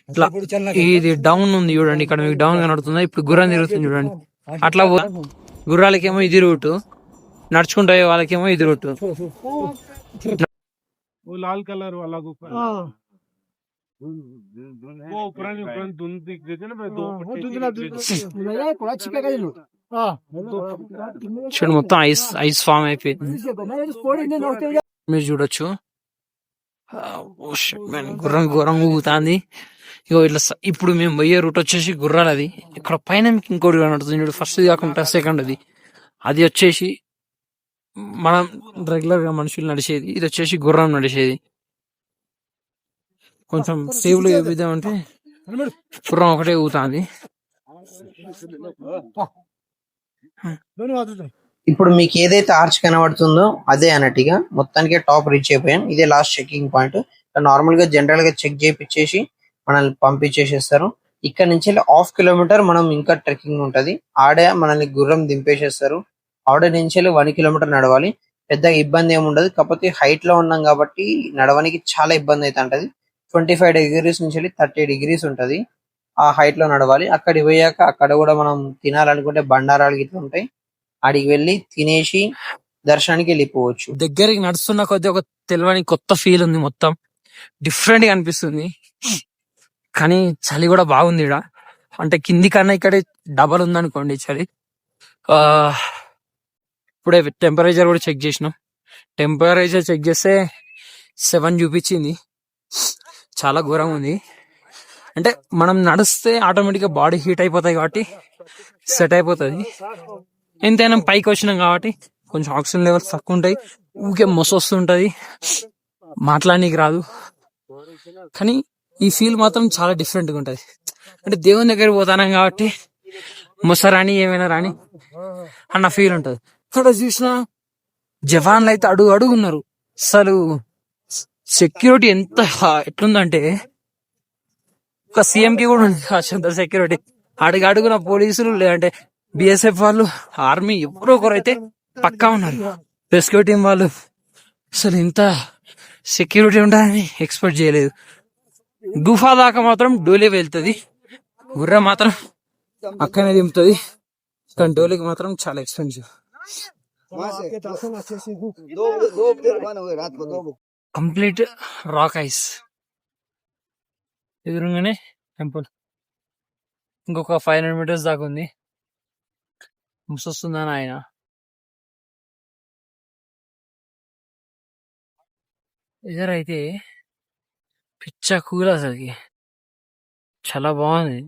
ఇట్లా ఇది డౌన్ ఉంది చూడండి. ఇక్కడ మీకు డౌన్ కనబడుతుంది. ఇప్పుడు గుర్రం తిరుగుతుంది చూడండి. అట్లా గుర్రాలకేమో ఇది రూటు, నడుచుకుంటా పోయే వాళ్ళకేమో ఇది రూటు. लाल कलर वाला वो पुरानी धुंध दिख रही थी ना, చూడు మొత్తం ఐస్ ఫామ్ అయిపోయింది. మీరు చూడొచ్చు గుర్రం ఊగుతాంది. ఇగో ఇట్లా ఇప్పుడు మేము పోయే రూట్ వచ్చేసి గుర్రాలు. అది ఇక్కడ పైన మీకు ఇంకోటి కనబడుతుంది చూడు. ఫస్ట్ కాకుండా సెకండ్ అది వచ్చేసి మనం రెగ్యులర్ గా మనుషులు నడిచేది. ఇది వచ్చేసి గుర్రం నడిచేది. కొంచెం సేఫ్లు ఏ విధం అంటే గుర్రం ఒకటే ఊగుతుంది. ఇప్పుడు మీకు ఏదైతే ఆర్చ్ కనబడుతుందో అదే అన్నట్టుగా మొత్తానికి టాప్ రీచ్ అయిపోయాం. ఇదే లాస్ట్ చెకింగ్ పాయింట్. నార్మల్ గా జనరల్ గా చెక్ చేయించేసి మనల్ని పంపించేసేస్తారు. ఇక్కడ నుంచి 1/2 kilometer మనం ఇంకా ట్రెక్కింగ్ ఉంటది. ఆడే మనల్ని గుర్రం దింపేసేస్తారు. ఆడే నుంచి 1 kilometer నడవాలి. పెద్దగా ఇబ్బంది ఏమి ఉండదు. కాకపోతే హైట్ లో ఉన్నాం కాబట్టి నడవడానికి చాలా ఇబ్బంది అయితే ఉంటది. 25 degrees నుంచి 30 degrees ఉంటది. ఆ హైట్ లో నడవాలి. అక్కడికి పోయాక అక్కడ కూడా మనం తినాలనుకుంటే బండారాలు గిట్ల ఉంటాయి. ఆడికి వెళ్ళి తినేసి దర్శనానికి వెళ్ళిపోవచ్చు. దగ్గరికి నడుస్తున్న కొద్ది ఒక తెలియని కొత్త ఫీల్ ఉంది. మొత్తం డిఫరెంట్ గా అనిపిస్తుంది. కానీ చలి కూడా బాగుంది ఇక్కడ. అంటే కింది కన్నా ఇక్కడ డబల్ ఉందనుకోండి చలి. ఇప్పుడే టెంపరేచర్ కూడా చెక్ చేసినాం. టెంపరేచర్ చెక్ చేస్తే 7 చూపించింది. చాలా ఘోరంగా ఉంది. అంటే మనం నడిస్తే ఆటోమేటిక్ గా బాడీ హీట్ అయిపోతాయి కాబట్టి సెట్ అయిపోతుంది. ఎంతైనా పైకి వచ్చినాం కాబట్టి కొంచెం ఆక్సిజన్ లెవెల్స్ తక్కువ ఉంటాయి, ఊకే మొస వస్తుంటది, మాట్లాడనీకి రాదు. కానీ ఈ ఫీల్ మాత్రం చాలా డిఫరెంట్ గా ఉంటది. అంటే దేవుని దగ్గర పోతానం కాబట్టి మొస రాని ఏమైనా రాని అన్న ఫీల్ ఉంటది. ఇక్కడ చూసిన జవాన్లు అయితే అడుగు అడుగున్నారు. అసలు సెక్యూరిటీ ఎంత ఎట్లుందంటే ఒక సీఎం కి కూడా ఉంది అంత సెక్యూరిటీ. అడుగు అడుగున పోలీసులు లేదంటే బిఎస్ఎఫ్ వాళ్ళు, ఆర్మీ ఎవరో ఒకరు అయితే పక్కా ఉన్నారు. రెస్క్యూ టీం వాళ్ళు. అసలు ఇంత సెక్యూరిటీ ఉంటుందని ఎక్స్పెక్ట్ చేయలేదు. గుఫా దాకా మాత్రం డోలే వెళ్తుంది, గుర్ర మాత్రం అక్కనే దింపుతుంది. కానీ డోలేకి మాత్రం చాలా ఎక్స్పెన్సివ్. Complete rock ice. ఎదురుగానే టెంపుల్. ఇంకొక 500 meters దాకా ఉంది. ముసొస్తుందని ఆయన ఎదురైతే పిచ్చ కూల్, అసలుకి చాలా బాగుంది.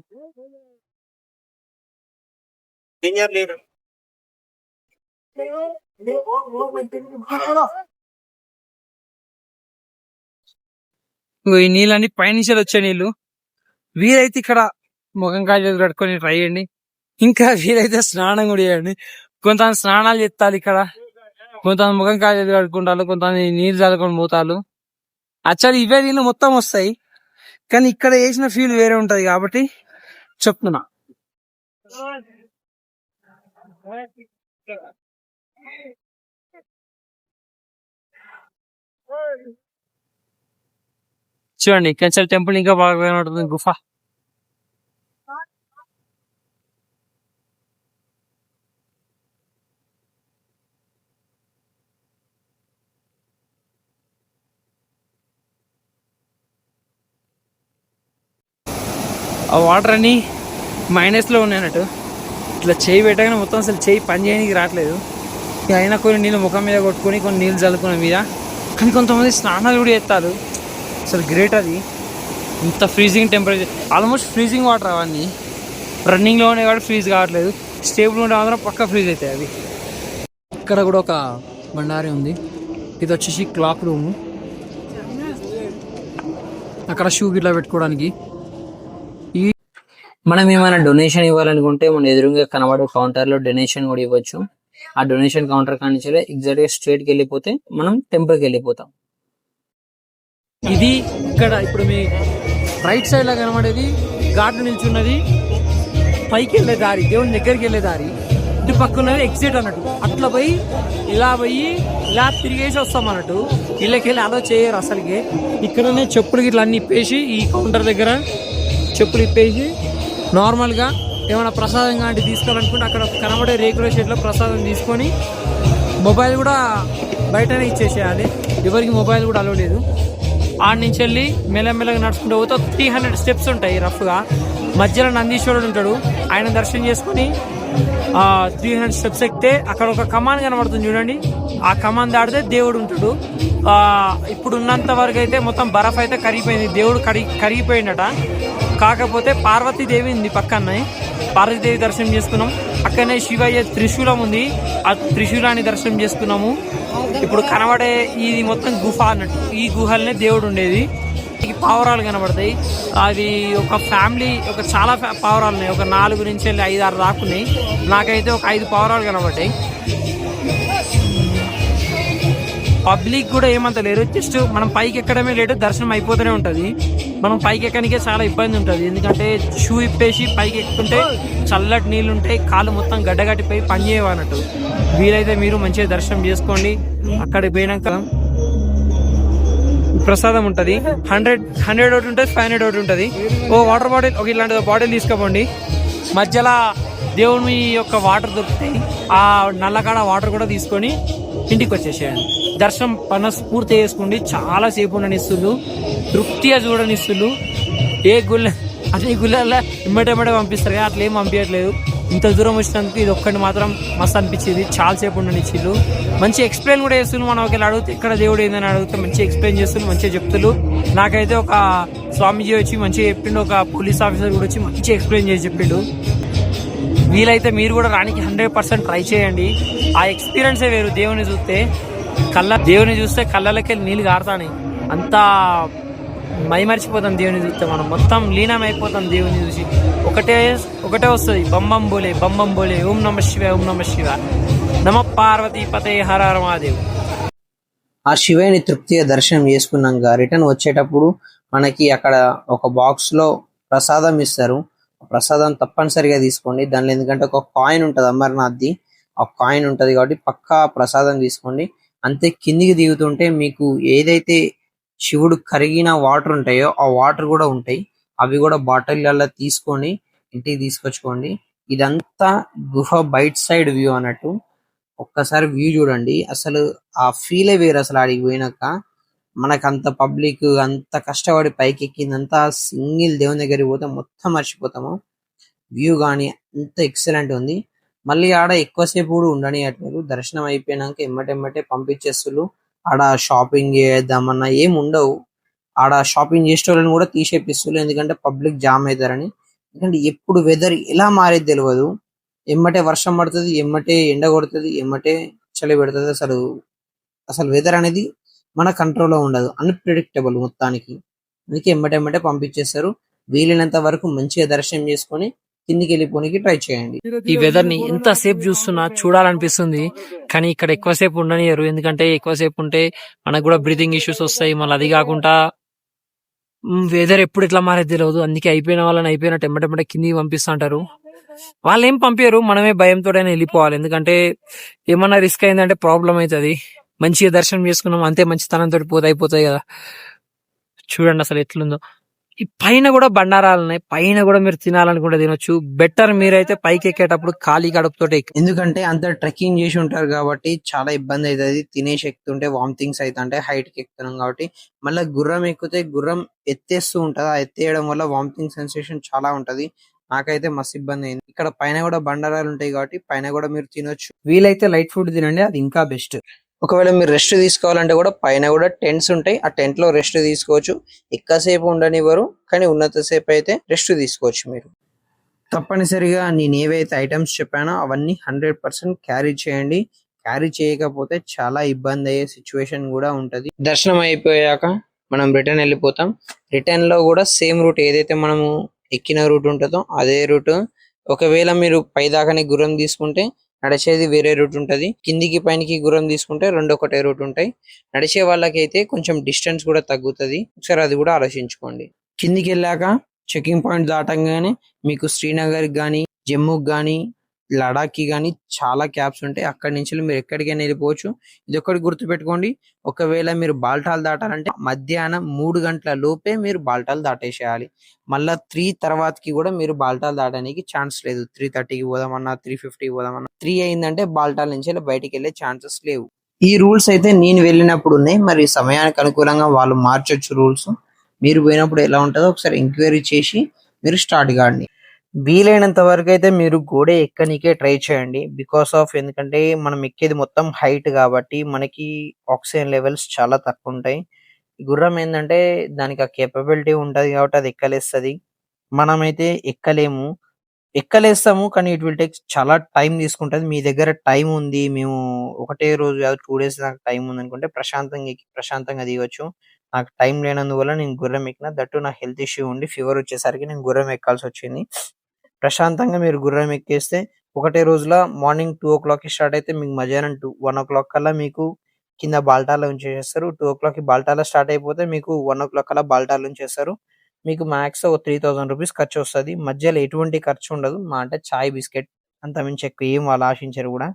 ఈ నీళ్ళని పైనుంచి వచ్చే నీళ్లు. వీలైతే ఇక్కడ ముఖం కాళ్ళు కట్టుకొని ట్రై చేయండి. ఇంకా వీలైతే స్నానం కూడా చేయండి. కొంతమంది స్నానాలు చేస్తారు ఇక్కడ, కొంతమంది ముఖం కాళ్ళు కట్టుకుంటారు, కొంతమంది నీళ్ళు చల్లుకొని పోతారు. యాక్చువల్లీ ఇవే నీళ్ళు మొత్తం వస్తాయి, కానీ ఇక్కడ వేసిన ఫీల్ వేరే ఉంటది కాబట్టి చెప్తున్నా. చూడండి కెన్సల్ టెంపుల్ ఇంకా బాగా కనబడుతుంది. గుఫ ఆ వాటర్ అన్ని మైనస్ లో ఉన్నాయి అన్నట్టు. ఇట్లా చేయి పెట్టగానే మొత్తం అసలు చేయి పని చేయడానికి రావట్లేదు. అయినా కొన్ని నీళ్ళు ముఖం మీద కొట్టుకొని కొన్ని నీళ్ళు చల్లుకునే మీద. కానీ కొంతమంది స్నానాలు కూడా చేస్తారు. అసలు గ్రేట్ అది. ఇంత freezing temperature, almost freezing water అవన్నీ. రన్నింగ్లో ఉండే కూడా ఫ్రీజ్ కావట్లేదు, స్టేబుల్ ఉండే మాత్రం పక్కా ఫ్రీజ్ అవుతాయి అవి. ఇక్కడ కూడా ఒక బండారి ఉంది. ఇది వచ్చేసి క్లాక్ రూమ్. అక్కడ షూ గిట్లా పెట్టుకోవడానికి. మనం ఏమైనా డొనేషన్ ఇవ్వాలనుకుంటే మన ఎదురుగా కనబడే కౌంటర్ లో డొనేషన్ కూడా ఇవ్వచ్చు. ఆ డొనేషన్ కౌంటర్ కానీ ఎగ్జాక్ట్ గా స్ట్రేట్ కి వెళ్ళిపోతే మనం టెంపుల్ కి వెళ్ళిపోతాం. ఇది ఇక్కడ ఇప్పుడు మీ రైట్ సైడ్ లా కనబడేది ఘాట్ నిల్చున్నది పైకి వెళ్ళే దారి, దేవుని దగ్గరికి వెళ్ళే దారి. ఇటు పక్కనది ఎగ్జిట్ అన్నట్టు. అట్లా పోయి ఇలా తిరిగేసి వస్తాం అన్నట్టు. ఇళ్ళకి వెళ్ళి అలా చేయరు అసలుకి. ఇక్కడనే చెప్పులు గిట్లా అన్ని ఇప్పేసి, ఈ కౌంటర్ దగ్గర చెప్పులు ఇప్పేసి నార్మల్గా ఏమైనా ప్రసాదం లాంటివి తీసుకోవాలనుకుంటే అక్కడ కనబడే రేకుల షెడ్లో ప్రసాదం తీసుకొని మొబైల్ కూడా బయటనే ఇచ్చేసేయాలి. ఎవరికి మొబైల్ కూడా అలవ్ లేదు. ఆడి నుంచి వెళ్ళి మెల్లమెల్లగా నడుచుకుంటూ పోతే 300 steps ఉంటాయి రఫ్గా. మధ్యలో నందీశ్వరుడు ఉంటాడు, ఆయన దర్శనం చేసుకుని 300 steps ఎక్కితే అక్కడ ఒక కమాన్ కనబడుతుంది చూడండి. ఆ కమాన్ దాడితే దేవుడు ఉంటాడు. ఇప్పుడు ఉన్నంత వరకు అయితే మొత్తం బరఫ్ అయితే కరిగిపోయింది, దేవుడు కరిగిపోయిందట. కాకపోతే పార్వతీదేవి ఉంది పక్కనే, పార్వతీదేవి దర్శనం చేసుకున్నాం. అక్కడనే శివయ్య త్రిశూలం ఉంది, ఆ త్రిశూలాన్ని దర్శనం చేసుకున్నాము. ఇప్పుడు కనబడే ఇది మొత్తం గుహ అన్నట్టు. ఈ గుహలనే దేవుడు ఉండేది. ఈ పావురాలు కనబడతాయి. అది ఒక ఫ్యామిలీ, ఒక చాలా పావురాలు ఉన్నాయి. ఒక 4 నుంచి వెళ్ళి 5-6 దాకున్నాయి. నాకైతే ఒక 5 పావురాలు కనబడ్డాయి. పబ్లిక్ కూడా ఏమంత లేరు, జస్ట్ మనం పైకి ఎక్కడమే లేటు, దర్శనం అయిపోతూనే ఉంటుంది. మనం పైకి ఎక్కడానికే చాలా ఇబ్బంది ఉంటుంది. ఎందుకంటే షూ ఇప్పేసి పైకి ఎక్కుతుంటే చల్లటి నీళ్ళు ఉంటాయి, కాళ్ళు మొత్తం గడ్డగట్టిపోయి పని చేయవన్నట్టు. వీలైతే మీరు మంచిగా దర్శనం చేసుకోండి. అక్కడికి పోయినాక ప్రసాదం ఉంటుంది. 100 ఒకటి ఉంటుంది, 500 ఒకటి ఉంటుంది. ఓ వాటర్ బాటిల్, ఒక ఇలాంటి బాటిల్ తీసుకోపోండి. మధ్యలో దేవుని యొక్క వాటర్ దొరుకుతాయి. ఆ నల్లకాడ వాటర్ కూడా తీసుకొని ఇంటికి వచ్చేసేయండి. దర్శనం మనస్ఫూర్తి చేసుకోండి. చాలా సేపు ఉండనిస్తుళ్ళు, తృప్తిగా చూడనిస్తుళ్ళు. ఏ గుళ్ళ అన్ని గుళ్ళల్లో ఇమ్మటెమ్మటే పంపిస్తారు కదా, అట్లా ఏం పంపించట్లేదు. ఇంత దూరం వచ్చినందుకు ఇది ఒక్కటి మాత్రం మస్తు అనిపించింది. చాలా సేపు ఉండనిచ్చిళ్ళు. మంచి ఎక్స్ప్లెయిన్ కూడా చేస్తున్నారు. మనం ఒకవేళ అడిగితే ఇక్కడ దేవుడు ఏందని అడిగితే మంచిగా ఎక్స్ప్లెయిన్ చేస్తున్నారు, మంచిగా చెప్తున్నారు. నాకైతే ఒక స్వామీజీ వచ్చి మంచిగా చెప్పిండు, ఒక పోలీస్ ఆఫీసర్ కూడా వచ్చి మంచిగా ఎక్స్ప్లెయిన్ చేసి చెప్పిండు. వీలైతే మీరు కూడా రానికి 100% ట్రై చేయండి. ఆ ఎక్స్పీరియన్సే వేరు. దేవుని చూస్తే కళ్ళకి నీళ్ళు గారుతాయి. అంతా మైమర్చిపోతాం దేవుని చూస్తే. మనం మొత్తం లీనమైపోతాం దేవుని చూసి. ఒకటే వస్తుంది, బొమ్మం బోలే ఓం నమ శివ నమ పార్వతీ పతే హర హర మహాదేవ్. ఆ శివయ్యని తృప్తిగా దర్శనం చేసుకున్నాక రిటర్న్ వచ్చేటప్పుడు మనకి అక్కడ ఒక బాక్స్ లో ప్రసాదం ఇస్తారు. ప్రసాదం తప్పనిసరిగా తీసుకోండి. దానిలో ఎందుకంటే ఒక కాయిన్ ఉంటది అమర్నాథ్ది, ఆ కాయిన్ ఉంటది కాబట్టి పక్కా ప్రసాదం తీసుకోండి. అంతే కిందికి దిగుతుంటే మీకు ఏదైతే శివుడు కరిగిన వాటర్ ఉంటాయో ఆ వాటర్ కూడా ఉంటాయి. అవి కూడా బాటిళ్ళల్లో తీసుకొని ఇంటికి తీసుకొచ్చుకోండి. ఇదంతా గుహ బయట సైడ్ వ్యూ అన్నట్టు. ఒక్కసారి వ్యూ చూడండి, అసలు ఆ ఫీలే వేరు. అసలు ఆడికి పోయినాక మనకు అంత పబ్లిక్ అంత కష్టపడి పైకి ఎక్కిందంతా సింగిల్ దేవుని దగ్గరికి పోతే మొత్తం మర్చిపోతాము. వ్యూ కానీ అంత ఎక్సలెంట్ ఉంది. మళ్ళీ ఆడ ఎక్కువసేపు కూడా ఉండనియట్లేదు. దర్శనం అయిపోయినాక ఎమ్మటెమ్మటే పంపించేస్తులు. ఆడ షాపింగ్ చేద్దామన్నా ఏం ఉండవు. ఆడ షాపింగ్ చేసేటోళ్ళని కూడా తీసేపిస్తులు, ఎందుకంటే పబ్లిక్ జామ్ అవుతారని. ఎందుకంటే ఎప్పుడు వెదర్ ఎలా మారేది తెలియదు. ఎమ్మటే వర్షం పడుతుంది, ఎమ్మటే ఎండ కొడుతుంది, ఎమ్మటే చలి పెడుతుంది. అసలు వెదర్ అనేది మన కంట్రోల్లో ఉండదు, అన్ప్రెడిక్టబుల్ మొత్తానికి. అందుకే ఎమ్మటెమ్మటే పంపించేస్తారు. వీలైనంత వరకు మంచిగా దర్శనం చేసుకొని కిందికి వెళ్ళిపోనికి ట్రై చేయండి. ఈ వెదర్ ని ఎంతసేపు చూస్తున్నా చూడాలనిపిస్తుంది, కానీ ఇక్కడ ఎక్కువసేపు ఉండనియరు. ఎందుకంటే ఎక్కువసేపు ఉంటే మనకు కూడా బ్రీతింగ్ ఇష్యూస్ వస్తాయి. మళ్ళీ అది కాకుండా వెదర్ ఎప్పుడు ఎట్లా మారేది తెలియదు. అందుకే అయిపోయిన వాళ్ళని అయిపోయినట్టు ఎమ్మటెమ్మటే కిందికి పంపిస్తూ అంటారు. వాళ్ళు ఏం పంపించరు, మనమే భయంతోనే వెళ్ళిపోవాలి. ఎందుకంటే ఏమన్నా రిస్క్ అయిందంటే ప్రాబ్లం అవుతుంది. మంచిగా దర్శనం చేసుకున్నాం అంతే, మంచితనంతో అయిపోతాయి కదా. చూడండి అసలు ఎట్లుందో. ఈ పైన కూడా బండారాలు ఉన్నాయి, పైన కూడా మీరు తినాలనుకుంటే తినొచ్చు. బెటర్ మీరైతే పైకి ఎక్కేటప్పుడు ఖాళీ కడుపుతో ఎందుకంటే అంత ట్రెక్కింగ్ చేసి ఉంటారు కాబట్టి చాలా ఇబ్బంది అవుతుంది. తినేసి ఎక్కుతుంటే వామిటింగ్స్ అవుతుంటే హైట్ కి ఎక్కుతున్నాం కాబట్టి. మళ్ళీ గుర్రం ఎక్కితే గుర్రం ఎత్తేస్తూ ఉంటది, ఆ ఎత్తేయడం వల్ల వామిటింగ్ సెన్సేషన్ చాలా ఉంటది. నాకైతే మస్తు ఇబ్బంది అయింది. ఇక్కడ పైన కూడా బండారాలు ఉంటాయి కాబట్టి పైన కూడా మీరు తినొచ్చు. వీలైతే లైట్ ఫుడ్ తినండి, అది ఇంకా బెస్ట్. ఒకవేళ మీరు రెస్ట్ తీసుకోవాలంటే కూడా పైన కూడా టెంట్స్ ఉంటాయి, ఆ టెంట్ లో రెస్ట్ తీసుకోవచ్చు. ఎక్కువసేపు ఉండనివ్వరు, కానీ ఉన్నంతసేపు అయితే రెస్ట్ తీసుకోవచ్చు మీరు. తప్పనిసరిగా నేను ఏవైతే ఐటమ్స్ చెప్పానో అవన్నీ 100% క్యారీ చేయండి. క్యారీ చేయకపోతే చాలా ఇబ్బంది అయ్యే సిచ్యువేషన్ కూడా ఉంటది. దర్శనం అయిపోయాక మనం రిటర్న్ వెళ్ళిపోతాం. రిటర్న్ లో కూడా సేమ్ రూట్, ఏదైతే మనము ఎక్కిన రూట్ ఉంటుందో అదే రూట్. ఒకవేళ మీరు పై దాకానే గుర్రం తీసుకుంటే నడిచేది వేరే రూట్ ఉంటది. కిందికి పైనకి గుర్రం తీసుకుంటే రెండు ఒకటే రూట్ ఉంటాయి. నడిచే వాళ్ళకైతే కొంచెం డిస్టెన్స్ కూడా తగ్గుతుంది. ఒకసారి అది కూడా ఆలోచించుకోండి. కిందికి వెళ్ళాక చెకింగ్ పాయింట్ దాటంగానే మీకు శ్రీనగర్ గానీ, జమ్మూకి గానీ, లడాక్ కి గానీ చాలా క్యాబ్స్ ఉంటాయి. అక్కడి నుంచి మీరు ఎక్కడికైనా వెళ్ళిపోవచ్చు. ఇది ఒక్కటి గుర్తు పెట్టుకోండి. ఒకవేళ మీరు బాల్టాల్ దాటాలంటే మధ్యాహ్నం 3 గంటల లోపే మీరు బాల్టాల్ దాటేసేయాలి. మళ్ళా 3 తర్వాతకి కూడా మీరు బాల్టాల్ దాటడానికి ఛాన్స్ లేదు. 3:30కి పోదామన్నా, 3:50కి పోదామన్నా, 3 అయిందంటే బాల్టాల్ నుంచి బయటికి వెళ్ళే ఛాన్సెస్ లేవు. ఈ రూల్స్ అయితే నేను వెళ్ళినప్పుడు ఉన్నాయి. మరి సమయానికి అనుకూలంగా వాళ్ళు మార్చొచ్చు రూల్స్. మీరు పోయినప్పుడు ఎలా ఉంటుందో ఒకసారి ఎంక్వైరీ చేసి మీరు స్టార్ట్ కాండి. వీలైనంత వరకు అయితే మీరు గోడ ఎక్కనికే ట్రై చేయండి. బికాస్ ఆఫ్ ఎందుకంటే మనం ఎక్కేది మొత్తం హైట్ కాబట్టి మనకి ఆక్సిజన్ లెవెల్స్ చాలా తక్కువ ఉంటాయి. గుర్రం ఏంటంటే దానికి ఆ కేపబిలిటీ ఉంటది కాబట్టి అది ఎక్కలేస్తుంది. మనమైతే ఎక్కలేస్తాము కానీ ఇట్ విల్ టేక్ చాలా టైం తీసుకుంటది. మీ దగ్గర టైం ఉంది, మేము ఒకటే రోజు కాదు 2 డేస్ నాకు టైం ఉంది అనుకుంటే ప్రశాంతంగా ఎక్కి ప్రశాంతంగా దిగొచ్చు. నాకు టైం లేనందువల్ల నేను గుర్రం ఎక్కిన. దట్టు నా హెల్త్ ఇష్యూ ఉండి ఫీవర్ వచ్చేసరికి నేను గుర్రం ఎక్కాల్సి వచ్చింది. ప్రశాంతంగా మీరు గుర్రం ఎక్కేస్తే ఒకటే రోజులో మార్నింగ్ 2:00కి స్టార్ట్ అయితే మీకు మధ్యాహ్నం 1:00 కల్లా మీకు కింద బాల్టాలో ఉంచేసేస్తారు. 2:00కి బాల్టాలో స్టార్ట్ అయిపోతే మీకు 1:00 కల్లా బాల్టాలో ఉంచేస్తారు. మీకు మ్యాక్స్ ఒక 3000 రూపీస్ ఖర్చు వస్తుంది. మధ్యలో ఎటువంటి ఖర్చు ఉండదు. మా అంటే చాయ్ బిస్కెట్ అంత మించి ఎక్కువ ఏం వాళ్ళు ఆశించరు కూడా.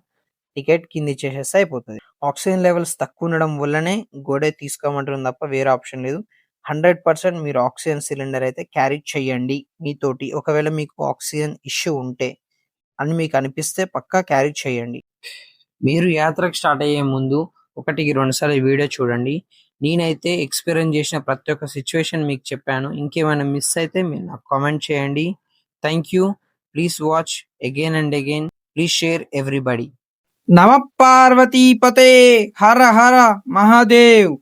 టికెట్ కింద ఇచ్చేసేస్తే అయిపోతుంది. ఆక్సిజన్ లెవెల్స్ తక్కువ ఉండడం వల్లనే గోడే తీసుకోమంటుంది తప్ప వేరే ఆప్షన్ లేదు. 100% మీరు ఆక్సిజన్ సిలిండర్ అయితే క్యారీ చేయండి మీతోటి. ఒకవేళ మీకు ఆక్సిజన్ ఇష్యూ ఉంటే అని మీకు అనిపిస్తే పక్కా క్యారీ చేయండి. మీరు యాత్రకు స్టార్ట్ అయ్యే ముందు 1కి 2 సార్లు వీడియో చూడండి. నేనైతే ఎక్స్పీరియన్స్ చేసిన ప్రతి ఒక్క సిచ్యువేషన్ మీకు చెప్పాను. ఇంకేమైనా మిస్ అయితే మీరు నాకు కామెంట్ చేయండి. Thank you. Please watch again and again. Please share everybody. నమ పార్వతీపతే హర హర మహాదేవ్.